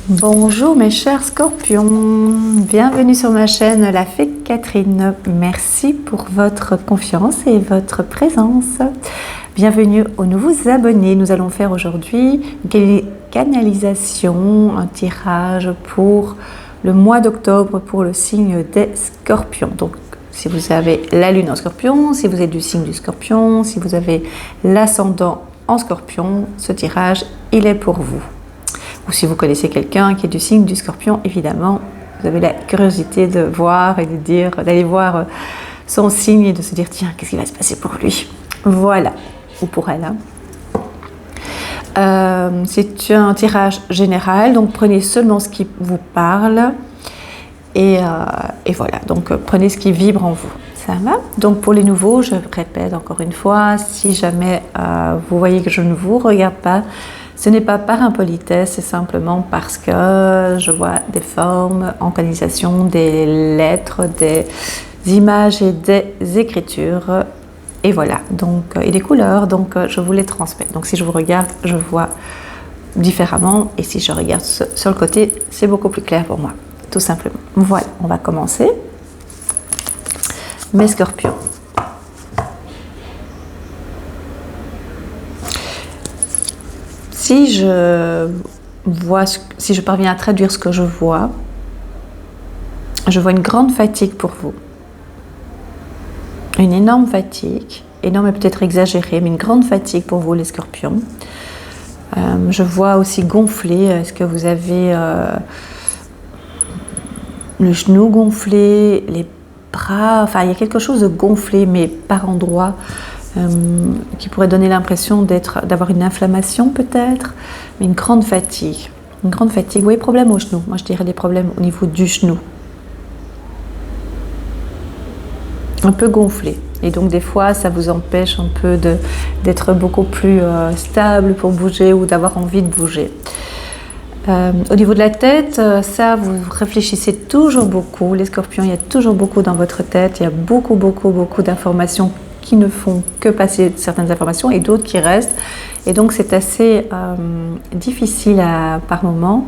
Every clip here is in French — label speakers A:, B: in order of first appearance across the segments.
A: Bonjour mes chers scorpions, bienvenue sur ma chaîne La Fée Catherine. Merci pour votre confiance et votre présence. Bienvenue aux nouveaux abonnés. Nous allons faire aujourd'hui une canalisation, un tirage pour le mois d'octobre pour le signe des scorpions. Donc si vous avez la lune en scorpion, si vous êtes du signe du scorpion, si vous avez l'ascendant en scorpion, ce tirage il est pour vous. Ou si vous connaissez quelqu'un qui est du signe du scorpion, évidemment, vous avez la curiosité de voir et de dire, d'aller voir son signe et de se dire, tiens, qu'est-ce qui va se passer pour lui? Voilà, ou pour elle. C'est un tirage général, donc prenez seulement ce qui vous parle. Et voilà, donc prenez ce qui vibre en vous. Ça va? Donc pour les nouveaux, je répète encore une fois, si jamais vous voyez que je ne vous regarde pas, ce n'est pas par impolitesse, c'est simplement parce que je vois des formes en canalisation, des lettres, des images et des écritures. Et voilà, donc, et des couleurs, donc je vous les transmets. Donc si je vous regarde, je vois différemment. Et si je regarde sur le côté, c'est beaucoup plus clair pour moi, tout simplement. Voilà, on va commencer. Mes scorpions. Si je parviens à traduire ce que je vois une grande fatigue pour vous. Une énorme fatigue, énorme et peut-être exagérée, mais une grande fatigue pour vous les scorpions. Je vois aussi gonfler, est-ce que vous avez le genou gonflé, les bras, enfin il y a quelque chose de gonflé, mais par endroits. Qui pourrait donner l'impression d'avoir une inflammation peut-être, mais une grande fatigue. Une grande fatigue. Vous voyez, problème au genou. Moi, je dirais des problèmes au niveau du genou. Un peu gonflé. Et donc, des fois, ça vous empêche un peu d'être beaucoup plus stable pour bouger ou d'avoir envie de bouger. Au niveau de la tête, ça, vous réfléchissez toujours beaucoup. Les scorpions, il y a toujours beaucoup dans votre tête. Il y a beaucoup d'informations qui ne font que passer certaines informations et d'autres qui restent. Et donc, c'est assez difficile par moment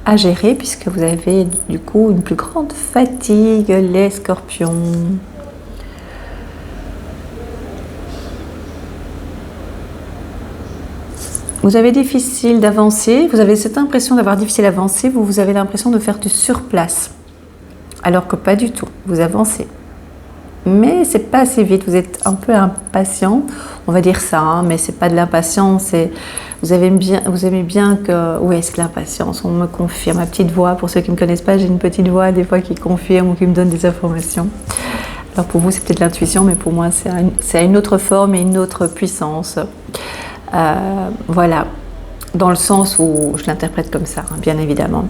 A: à gérer puisque vous avez du coup une plus grande fatigue, les scorpions. Vous avez difficile d'avancer, vous avez cette impression d'avoir difficile d'avancer, vous avez l'impression de faire du surplace. Alors que pas du tout, vous avancez. Mais c'est pas assez vite, vous êtes un peu impatient, on va dire ça, hein, mais c'est pas de l'impatience, vous aimez bien que, oui, c'est de l'impatience, on me confirme, ma petite voix, pour ceux qui ne me connaissent pas, j'ai une petite voix des fois qui confirme ou qui me donne des informations. Alors pour vous c'est peut-être l'intuition, mais pour moi c'est une autre forme et une autre puissance. Voilà, dans le sens où je l'interprète comme ça, hein, bien évidemment.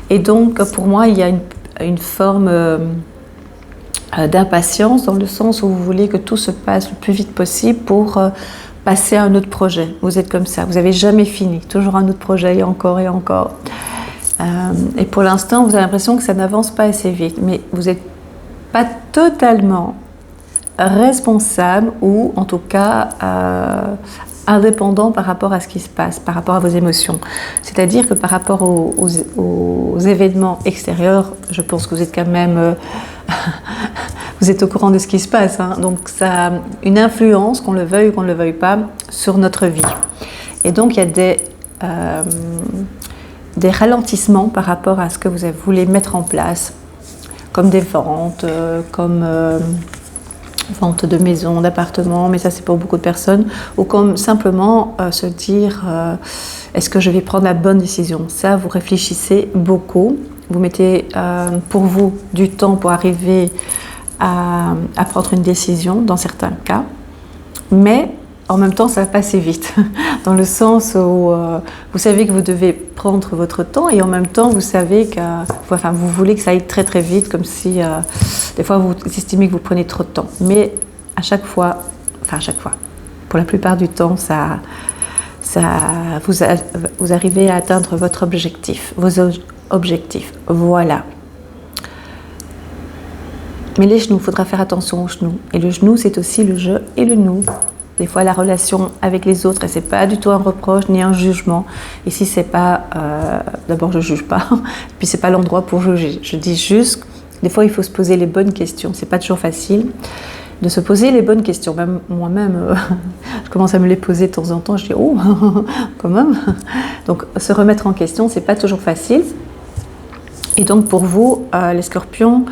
A: Et donc pour moi il y a une forme d'impatience dans le sens où vous voulez que tout se passe le plus vite possible pour passer à un autre projet. Vous êtes comme ça, vous n'avez jamais fini, toujours un autre projet et encore et encore. Et pour l'instant, vous avez l'impression que ça n'avance pas assez vite, mais vous n'êtes pas totalement responsable ou en tout cas indépendant par rapport à ce qui se passe, par rapport à vos émotions. C'est-à-dire que par rapport aux événements extérieurs, je pense que vous êtes quand même... vous êtes au courant de ce qui se passe, hein. Donc ça a une influence, qu'on le veuille ou qu'on ne le veuille pas, sur notre vie. Et donc il y a des ralentissements par rapport à ce que vous voulez mettre en place, comme des ventes, comme vente de maisons, d'appartements, mais ça c'est pour beaucoup de personnes, ou comme simplement se dire est-ce que je vais prendre la bonne décision? Ça, vous réfléchissez beaucoup, vous mettez pour vous du temps pour arriver à prendre une décision dans certains cas, mais en même temps ça va passer vite, dans le sens où vous savez que vous devez prendre votre temps et en même temps vous savez que, enfin, vous voulez que ça aille très très vite, comme si des fois vous estimez que vous prenez trop de temps, mais à chaque fois, pour la plupart du temps, vous arrivez à atteindre votre objectif, vos objectifs, voilà. Mais les genoux, il faudra faire attention aux genoux. Et le genou, c'est aussi le je et le nous. Des fois, la relation avec les autres, et c'est pas du tout un reproche ni un jugement. Ici, c'est pas. D'abord, je juge pas, puis c'est pas l'endroit pour juger. Je dis juste, des fois, il faut se poser les bonnes questions. C'est pas toujours facile de se poser les bonnes questions. Même moi-même, je commence à me les poser de temps en temps. Je dis oh, quand même. Donc, se remettre en question, c'est pas toujours facile. Et donc, pour vous, les Scorpions.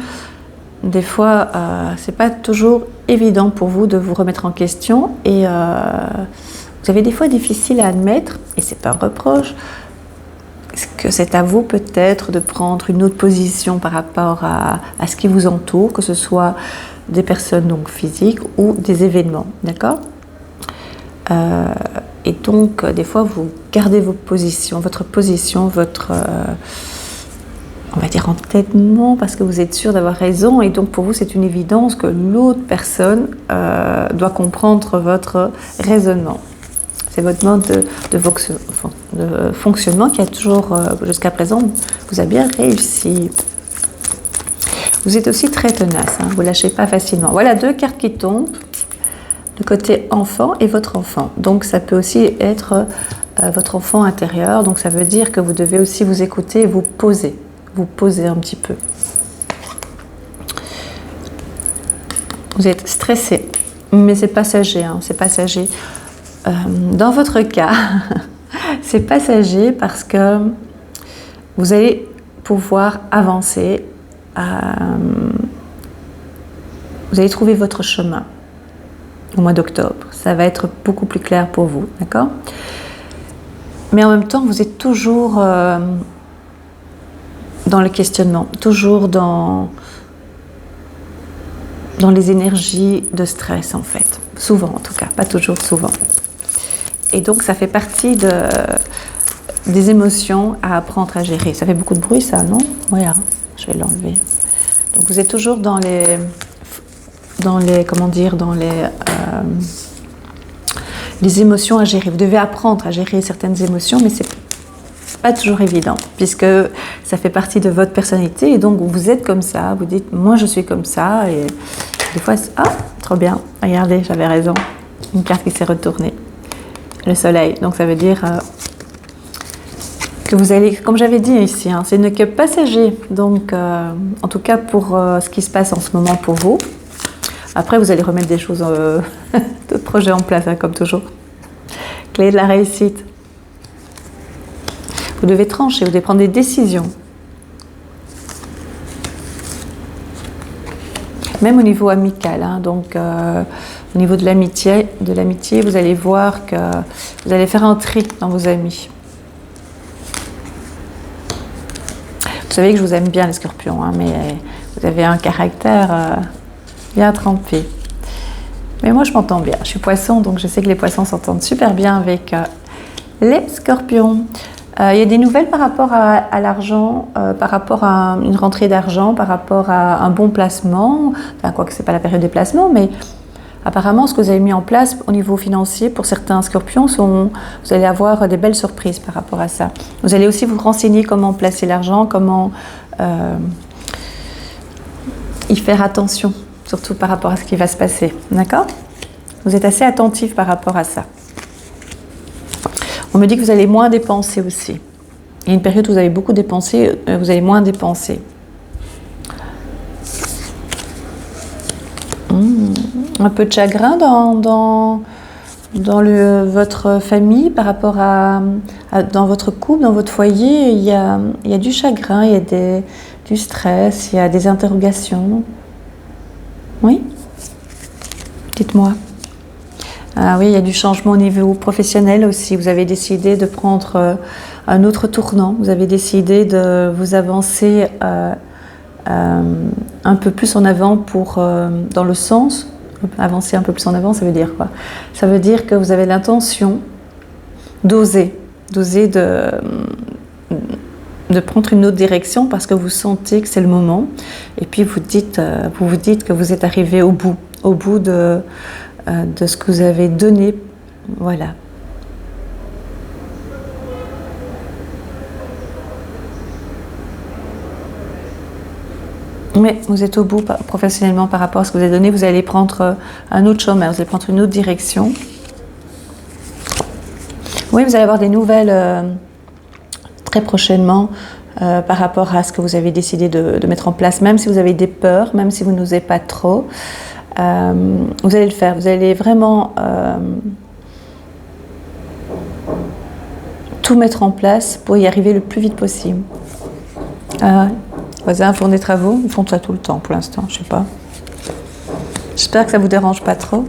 A: Des fois, c'est pas toujours évident pour vous de vous remettre en question et vous avez des fois difficile à admettre, et c'est pas un reproche, que c'est à vous peut-être de prendre une autre position par rapport à ce qui vous entoure, que ce soit des personnes donc physiques ou des événements, d'accord ? Et donc, des fois, vous gardez votre position, on va dire entêtement, parce que vous êtes sûr d'avoir raison, et donc pour vous c'est une évidence que l'autre personne doit comprendre votre raisonnement. C'est votre mode de fonctionnement qui a toujours, jusqu'à présent, vous a bien réussi. Vous êtes aussi très tenace, hein, vous ne lâchez pas facilement. Voilà 2 cartes qui tombent, le côté enfant et votre enfant. Donc ça peut aussi être votre enfant intérieur, donc ça veut dire que vous devez aussi vous écouter et vous poser un petit peu. Vous êtes stressé, mais c'est passager, hein, c'est passager. Dans votre cas, c'est passager parce que vous allez pouvoir avancer, vous allez trouver votre chemin au mois d'octobre. Ça va être beaucoup plus clair pour vous, d'accord ? Mais en même temps, vous êtes toujours dans le questionnement, toujours dans les énergies de stress en fait. Souvent en tout cas, pas toujours, souvent. Et donc ça fait partie des émotions à apprendre à gérer. Ça fait beaucoup de bruit ça, non ? Oui, hein, je vais l'enlever. Donc vous êtes toujours dans les émotions à gérer. Vous devez apprendre à gérer certaines émotions, mais c'est pas toujours évident, puisque ça fait partie de votre personnalité, et donc vous êtes comme ça, vous dites moi je suis comme ça, et des fois trop bien, regardez, j'avais raison, une carte qui s'est retournée, le soleil, donc ça veut dire que vous allez, comme j'avais dit ici, hein, c'est que passager, donc en tout cas pour ce qui se passe en ce moment pour vous. Après vous allez remettre des choses, d'autres projets en place, hein, comme toujours. Clé de la réussite. Vous devez trancher, vous devez prendre des décisions. Même au niveau amical, hein, donc au niveau de l'amitié, vous allez voir que vous allez faire un tri dans vos amis. Vous savez que je vous aime bien les Scorpions, hein, mais vous avez un caractère bien trempé. Mais moi je m'entends bien, je suis Poisson, donc je sais que les Poissons s'entendent super bien avec les Scorpions. Il y a des nouvelles par rapport à l'argent, par rapport à une rentrée d'argent, par rapport à un bon placement, enfin quoique ce n'est pas la période des placements, mais apparemment ce que vous avez mis en place au niveau financier pour certains Scorpions, vous allez avoir des belles surprises par rapport à ça. Vous allez aussi vous renseigner comment placer l'argent, comment y faire attention, surtout par rapport à ce qui va se passer, d'accord ? Vous êtes assez attentif par rapport à ça. On me dit que vous allez moins dépenser aussi. Il y a une période où vous avez beaucoup dépensé, vous allez moins dépenser. Un peu de chagrin dans votre famille par rapport dans votre couple, dans votre foyer. Il y a du chagrin, il y a du stress, il y a des interrogations. Oui ? Dites-moi. Ah oui, il y a du changement au niveau professionnel aussi. Vous avez décidé de prendre un autre tournant. Vous avez décidé de vous avancer un peu plus en avant dans le sens. Avancer un peu plus en avant, ça veut dire quoi ? Ça veut dire que vous avez l'intention d'oser de prendre une autre direction parce que vous sentez que c'est le moment. Et puis vous vous dites que vous êtes arrivé au bout de ce que vous avez donné, voilà. Mais vous êtes au bout professionnellement par rapport à ce que vous avez donné, vous allez prendre un autre chemin, vous allez prendre une autre direction. Oui, vous allez avoir des nouvelles très prochainement par rapport à ce que vous avez décidé de mettre en place, même si vous avez des peurs, même si vous n'osez pas trop. Vous allez le faire, vous allez vraiment tout mettre en place pour y arriver le plus vite possible. Voisins font des travaux, ils font ça tout le temps pour l'instant, je sais pas. J'espère que ça vous dérange pas trop.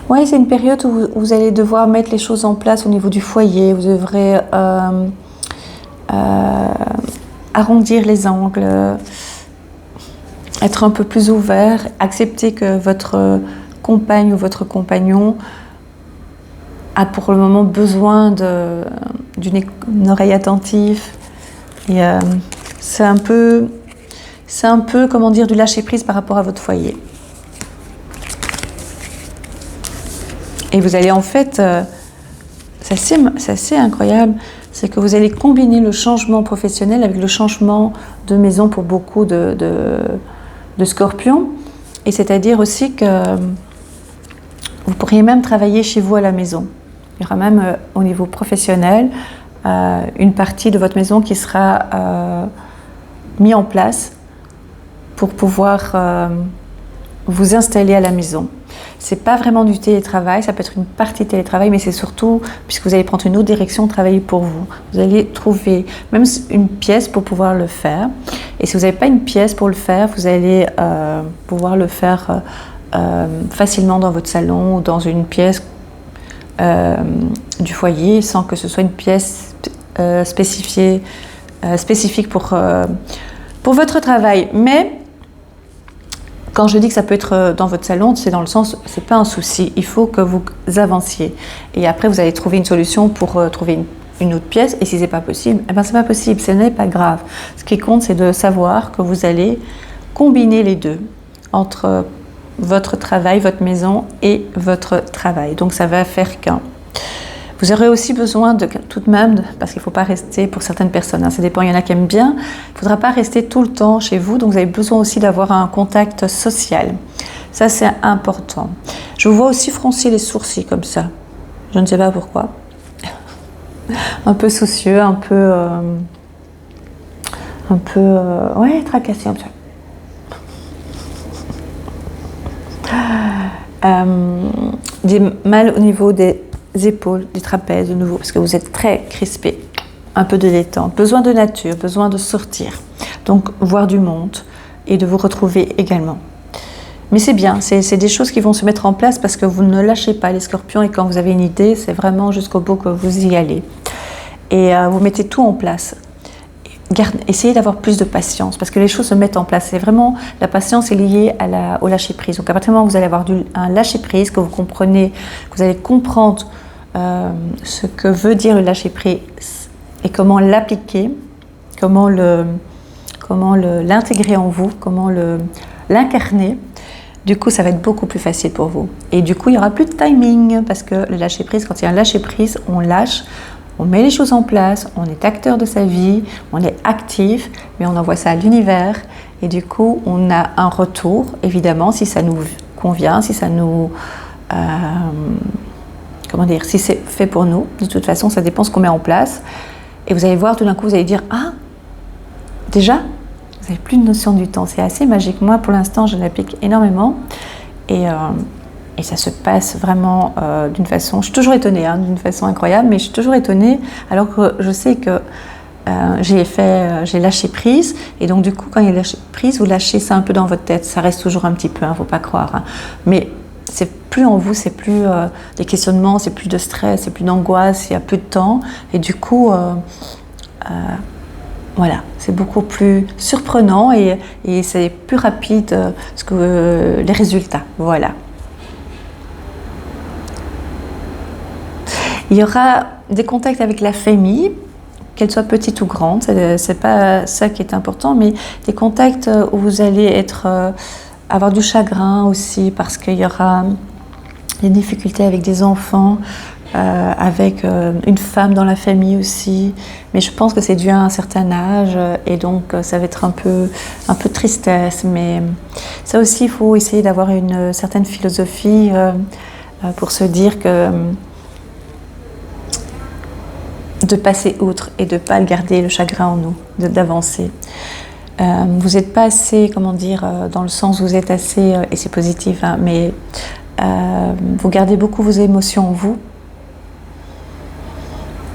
A: Oui, c'est une période où vous allez devoir mettre les choses en place au niveau du foyer. Vous devrez arrondir les angles, être un peu plus ouvert, accepter que votre compagne ou votre compagnon a pour le moment besoin d'une oreille attentive. Et c'est un peu, comment dire, du lâcher prise par rapport à votre foyer. Et vous allez en fait, c'est assez incroyable, c'est que vous allez combiner le changement professionnel avec le changement de maison pour beaucoup de scorpions. Et c'est-à-dire aussi que vous pourriez même travailler chez vous à la maison. Il y aura même au niveau professionnel une partie de votre maison qui sera mise en place pour pouvoir vous installer à la maison. C'est pas vraiment du télétravail, ça peut être une partie télétravail, mais c'est surtout, puisque vous allez prendre une autre direction, travailler pour vous. Vous allez trouver même une pièce pour pouvoir le faire. Et si vous n'avez pas une pièce pour le faire, vous allez pouvoir le faire facilement dans votre salon ou dans une pièce du foyer, sans que ce soit une pièce spécifique pour votre travail. Mais quand je dis que ça peut être dans votre salon, c'est dans le sens, c'est pas un souci, il faut que vous avanciez. Et après, vous allez trouver une solution pour trouver une autre pièce, et si c'est pas possible, eh ben c'est pas possible, ce n'est pas grave. Ce qui compte, c'est de savoir que vous allez combiner les deux, entre votre travail, votre maison et votre travail. Donc ça va faire qu'un. Vous aurez aussi besoin tout de même, parce qu'il ne faut pas rester pour certaines personnes, ça dépend, il y en a qui aiment bien, il ne faudra pas rester tout le temps chez vous, donc vous avez besoin aussi d'avoir un contact social. Ça, c'est important. Je vous vois aussi froncer les sourcils comme ça. Je ne sais pas pourquoi. Un peu soucieux, un peu tracassé comme ça. Des mal au niveau des épaules, des trapèzes de nouveau, parce que vous êtes très crispé, un peu de détente, besoin de nature, besoin de sortir, donc voir du monde et de vous retrouver également. Mais c'est bien, c'est des choses qui vont se mettre en place parce que vous ne lâchez pas les scorpions et quand vous avez une idée, c'est vraiment jusqu'au bout que vous y allez. Et vous mettez tout en place. Essayez d'avoir plus de patience parce que les choses se mettent en place. C'est vraiment, la patience est liée au lâcher prise. Donc à partir du moment où vous allez avoir un lâcher prise, que vous comprenez, que vous allez comprendre ce que veut dire le lâcher prise et comment l'appliquer, comment l'intégrer en vous, comment l'incarner, du coup ça va être beaucoup plus facile pour vous. Et du coup il n'y aura plus de timing parce que le lâcher prise, quand il y a un lâcher prise, on lâche. On met les choses en place, on est acteur de sa vie, on est actif, mais on envoie ça à l'univers et du coup on a un retour, évidemment, si ça nous convient, si ça nous... si c'est fait pour nous. De toute façon, ça dépend ce qu'on met en place. Et vous allez voir, tout d'un coup, vous allez dire « Ah, déjà ?» Vous n'avez plus de notion du temps. C'est assez magique. Moi, pour l'instant, je l'applique énormément. Et ça se passe vraiment d'une façon... Je suis toujours étonnée, d'une façon incroyable, mais je suis toujours étonnée, alors que je sais que j'ai lâché prise. Et donc, du coup, quand il y a lâché prise, vous lâchez ça un peu dans votre tête. Ça reste toujours un petit peu, il ne faut pas croire. Mais c'est plus en vous, c'est plus des questionnements, c'est plus de stress, c'est plus d'angoisse, il y a peu de temps. Et du coup, voilà, c'est beaucoup plus surprenant et c'est plus rapide les résultats. Voilà. Il y aura des contacts avec la famille, qu'elle soit petite ou grande, c'est pas ça qui est important, mais des contacts où vous allez avoir du chagrin aussi, parce qu'il y aura des difficultés avec des enfants, avec une femme dans la famille aussi, mais je pense que c'est dû à un certain âge et donc ça va être un peu de tristesse, mais ça aussi il faut essayer d'avoir une certaine philosophie pour se dire que de passer outre et de ne pas garder le chagrin en nous, d'avancer. Vous n'êtes pas assez, comment dire, dans le sens où vous êtes assez, et c'est positif, hein, mais vous gardez beaucoup vos émotions en vous.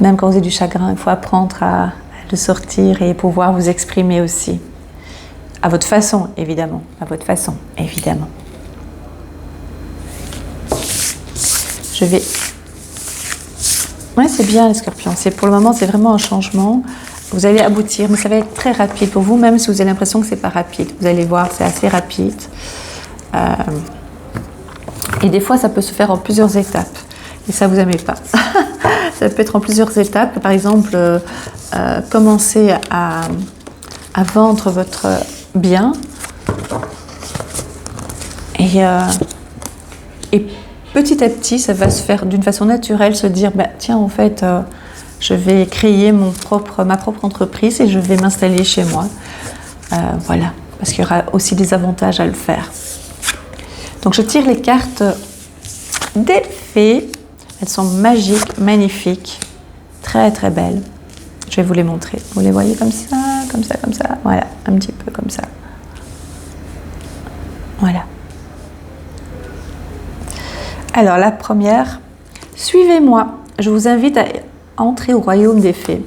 A: Même quand vous avez du chagrin, il faut apprendre à le sortir et pouvoir vous exprimer aussi. À votre façon, évidemment. À votre façon, évidemment. Je vais... Ouais, c'est bien les scorpions. Pour le moment, c'est vraiment un changement. Vous allez aboutir, mais ça va être très rapide pour vous, même si vous avez l'impression que c'est pas rapide. Vous allez voir, c'est assez rapide. Et des fois, ça peut se faire en plusieurs étapes. Et ça, vous n'aimez pas. Ça peut être en plusieurs étapes. Par exemple, commencer à vendre votre bien. Et petit à petit, ça va se faire d'une façon naturelle, se dire, bah, tiens, en fait, je vais créer ma propre entreprise et je vais m'installer chez moi. Voilà, parce qu'il y aura aussi des avantages à le faire. Donc, je tire les cartes des fées. Elles sont magiques, magnifiques, très très belles. Je vais vous les montrer. Vous les voyez comme ça, comme ça, comme ça. Voilà, un petit peu comme ça. Voilà. Alors, la première, suivez-moi. Je vous invite à entrer au royaume des fées.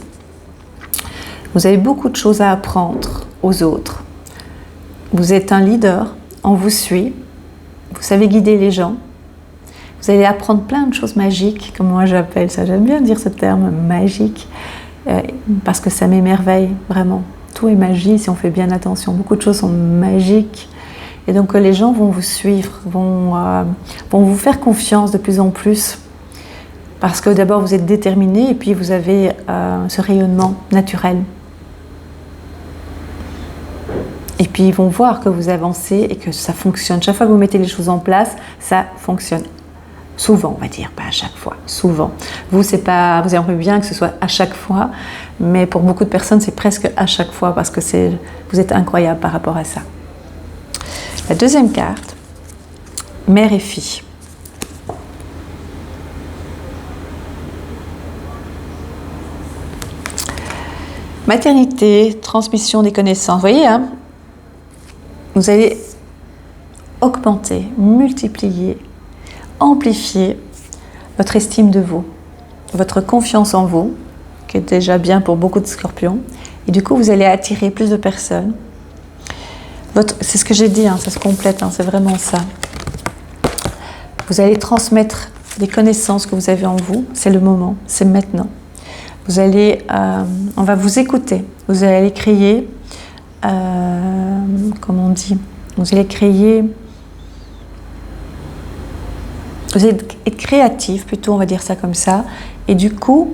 A: Vous avez beaucoup de choses à apprendre aux autres. Vous êtes un leader, on vous suit. Vous savez guider les gens. Vous allez apprendre plein de choses magiques, comme moi j'appelle ça. J'aime bien dire ce terme magique, parce que ça m'émerveille vraiment. Tout est magie si on fait bien attention. Beaucoup de choses sont magiques. Et donc les gens vont vous suivre, vont vous faire confiance de plus en plus. Parce que d'abord vous êtes déterminé et puis vous avez ce rayonnement naturel. Et puis ils vont voir que vous avancez et que ça fonctionne. Chaque fois que vous mettez les choses en place, ça fonctionne. Souvent, on va dire, pas à chaque fois, souvent. Vous aimeriez bien que ce soit à chaque fois, mais pour beaucoup de personnes, c'est presque à chaque fois parce que vous êtes incroyable par rapport à ça. La deuxième carte, mère et fille. Maternité, transmission des connaissances. Vous voyez, hein, vous allez augmenter, multiplier, amplifier votre estime de vous, votre confiance en vous, qui est déjà bien pour beaucoup de scorpions. Et du coup, vous allez attirer plus de personnes. C'est ce que j'ai dit, hein, ça se complète, hein, c'est vraiment ça. Vous allez transmettre des connaissances que vous avez en vous. C'est le moment, c'est maintenant. Vous allez, on va vous écouter. Vous allez créer, comment on dit, vous allez créer. Vous allez être créatif, plutôt, on va dire ça comme ça. Et du coup,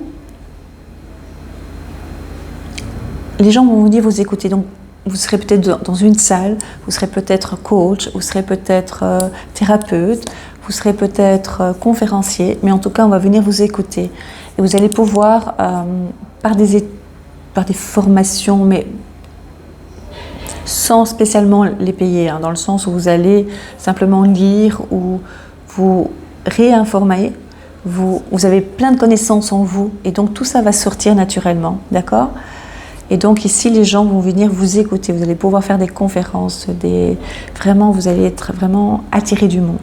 A: les gens vont venir vous écouter. Donc, vous serez peut-être dans une salle, vous serez peut-être coach, vous serez peut-être thérapeute, vous serez peut-être conférencier, mais en tout cas, on va venir vous écouter. Et vous allez pouvoir, par des formations, mais sans spécialement les payer, hein, dans le sens où vous allez simplement lire ou vous réinformer, vous avez plein de connaissances en vous et donc tout ça va sortir naturellement, d'accord ? Et donc ici les gens vont venir vous écouter, vous allez pouvoir faire des conférences, vraiment vous allez être vraiment attiré du monde.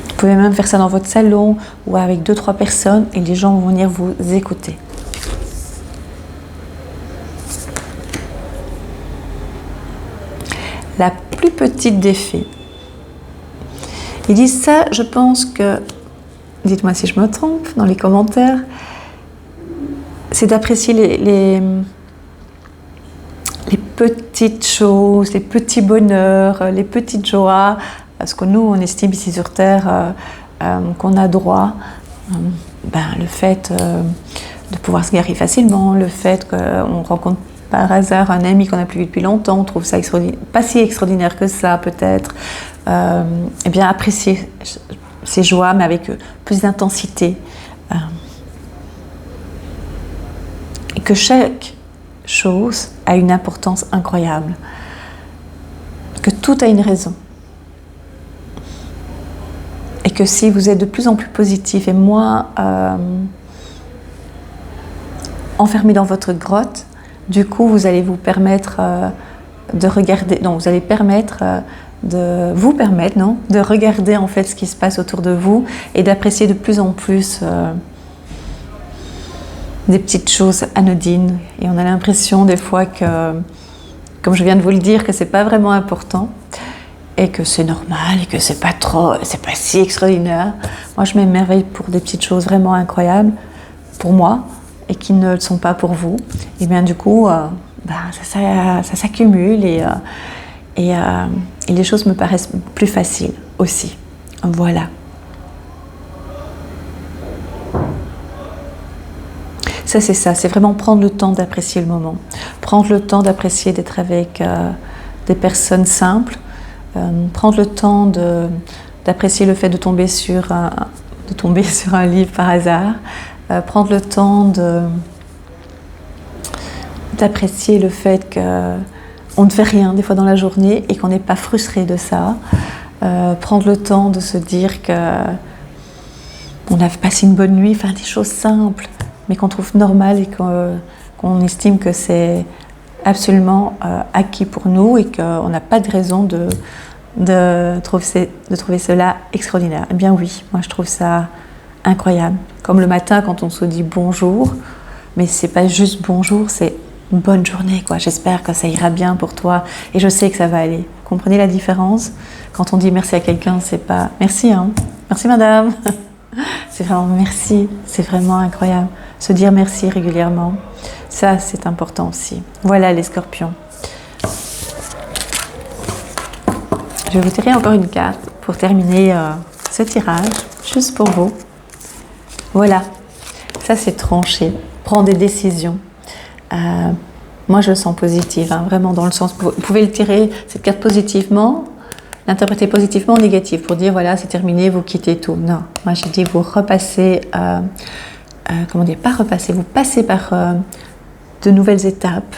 A: Vous pouvez même faire ça dans votre salon ou avec 2-3 personnes et les gens vont venir vous écouter. La plus petite des fées. Ils disent ça, je pense que, dites-moi si je me trompe dans les commentaires, c'est d'apprécier les petites choses, les petits bonheurs, les petites joies, ce que nous on estime ici sur Terre qu'on a droit. Le fait de pouvoir se garer facilement, le fait qu'on rencontre par hasard un ami qu'on n'a plus vu depuis longtemps, on trouve ça pas si extraordinaire que ça peut-être. Eh bien apprécier ces joies, mais avec plus d'intensité. Et que chaque chose a une importance incroyable. Que tout a une raison. Et que si vous êtes de plus en plus positif et moins enfermé dans votre grotte, du coup, vous allez vous permettre de regarder, non, vous allez permettre de regarder en fait ce qui se passe autour de vous et d'apprécier de plus en plus des petites choses anodines. Et on a l'impression des fois que, comme je viens de vous le dire, que c'est pas vraiment important et que c'est normal et que c'est pas si extraordinaire. Moi, je m'émerveille pour des petites choses vraiment incroyables pour moi et qui ne le sont pas pour vous. Et bien du coup, ça s'accumule et les choses me paraissent plus faciles aussi. Voilà. Ça, c'est vraiment prendre le temps d'apprécier le moment. Prendre le temps d'apprécier d'être avec des personnes simples. Prendre le temps d'apprécier le fait de tomber sur un livre par hasard. Prendre le temps d'apprécier le fait qu'on ne fait rien des fois dans la journée et qu'on n'est pas frustré de ça. Prendre le temps de se dire qu'on a passé une bonne nuit, faire des choses simples, mais qu'on trouve normales et qu'on estime que c'est absolument acquis pour nous et qu'on n'a pas de raison de trouver cela extraordinaire. Eh bien oui, moi je trouve ça incroyable. Comme le matin quand on se dit bonjour, mais c'est pas juste bonjour, c'est bonne journée, quoi. J'espère que ça ira bien pour toi et je sais que ça va aller. Vous comprenez la différence? Quand on dit merci à quelqu'un, c'est pas merci, hein. Merci madame. C'est vraiment merci, c'est vraiment incroyable. Se dire merci régulièrement, ça c'est important aussi. Voilà les scorpions. Je vais vous tirer encore une carte pour terminer ce tirage, juste pour vous. Voilà, ça c'est tranché, prendre des décisions. Moi je le sens positif, hein, vraiment dans le sens, vous pouvez le tirer, cette carte positivement, l'interpréter positivement ou négatif, pour dire voilà c'est terminé, vous quittez tout. Non, moi je dis vous repassez, vous passez par de nouvelles étapes,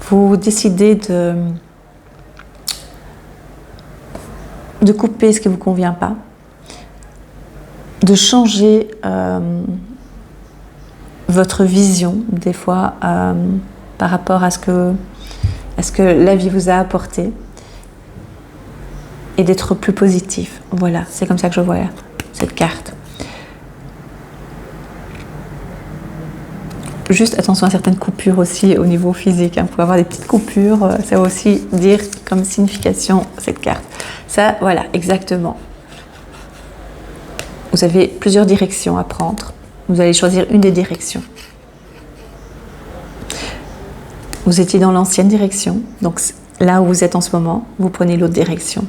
A: vous décidez de couper ce qui ne vous convient pas, de changer votre vision des fois par rapport à ce que la vie vous a apporté et d'être plus positif. Voilà, c'est comme ça que je vois cette carte. Juste attention à certaines coupures aussi au niveau physique, hein. Vous pouvez avoir des petites coupures, ça va aussi dire comme signification cette carte. Ça, voilà, exactement. Vous avez plusieurs directions à prendre. Vous allez choisir une des directions. Vous étiez dans l'ancienne direction, donc là où vous êtes en ce moment, vous prenez l'autre direction.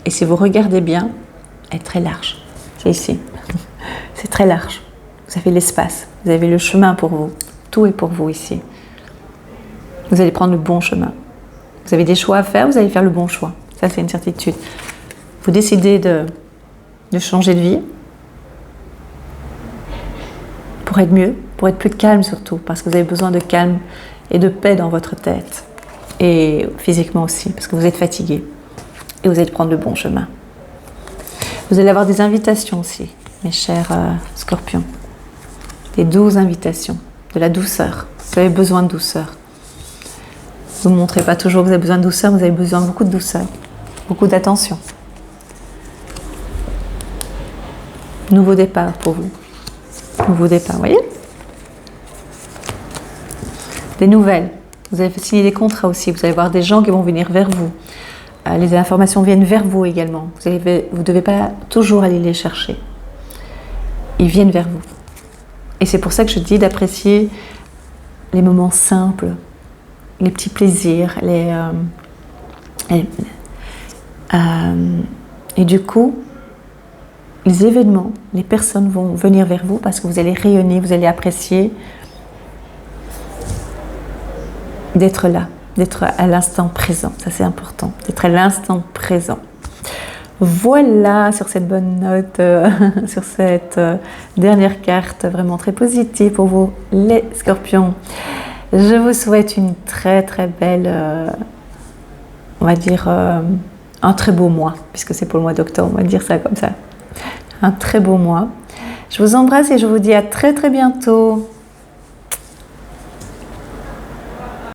A: Et si vous regardez bien, elle est très large. C'est ici. C'est très large. Vous avez l'espace, vous avez le chemin pour vous. Tout est pour vous ici. Vous allez prendre le bon chemin. Vous avez des choix à faire, vous allez faire le bon choix. Ça, c'est une certitude. Vous décidez de changer de vie pour être mieux, pour être plus calme surtout, parce que vous avez besoin de calme et de paix dans votre tête. Et physiquement aussi, parce que vous êtes fatigué. Et vous allez prendre le bon chemin. Vous allez avoir des invitations aussi, mes chers scorpions. Des douces invitations. De la douceur. Vous avez besoin de douceur. Vous ne montrez pas toujours que vous avez besoin de douceur, vous avez besoin de beaucoup de douceur. Beaucoup d'attention. Nouveau départ pour vous. Nouveau départ, vous voyez? Des nouvelles. Vous allez signer des contrats aussi. Vous allez voir des gens qui vont venir vers vous. Les informations viennent vers vous également. Vous ne devez pas toujours aller les chercher. Ils viennent vers vous. Et c'est pour ça que je dis d'apprécier les moments simples, les petits plaisirs, et du coup, les événements, les personnes vont venir vers vous parce que vous allez rayonner, vous allez apprécier d'être là, d'être à l'instant présent. Ça c'est important, d'être à l'instant présent. Voilà, sur cette bonne note, sur cette dernière carte vraiment très positive pour vous, les scorpions. Je vous souhaite une très très belle, on va dire, un très beau mois, puisque c'est pour le mois d'octobre, on va dire ça comme ça. Un très beau mois. Je vous embrasse et je vous dis à très très bientôt.